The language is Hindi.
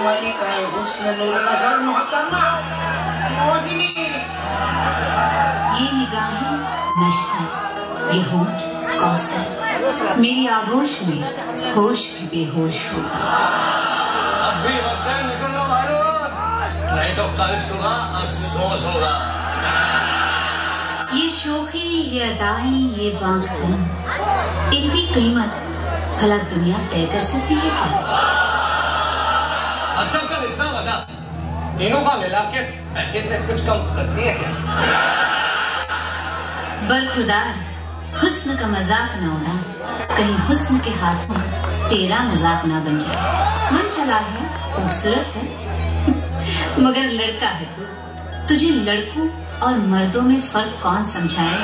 मलिका हुस्न नूर नजर मोहतरमा मोहिनी। ये निगाहें नश्तर, ये होंठ कौसर, मेरी आगोश में होश भी बेहोश होगा। अब भी वक्त है, निकल लो भाइयों, नहीं तो कल सुबह अफसोस होगा। ये शोखी, ये अदाएं, ये बांकपन, इनकी कीमत भला दुनिया तय कर सकती है क्या? अच्छा चल इतना बता, तीनों का मिला के पैकेज में कुछ कम करती है क्या? बरखुदार, हुस्न का मजाक ना उड़ा, कहीं हुस्न के हाथों तेरा मजाक ना बन जाए। मन चला है, खूबसूरत है, मगर लड़का है तू। तुझे लड़कों और मर्दों में फर्क कौन समझाए?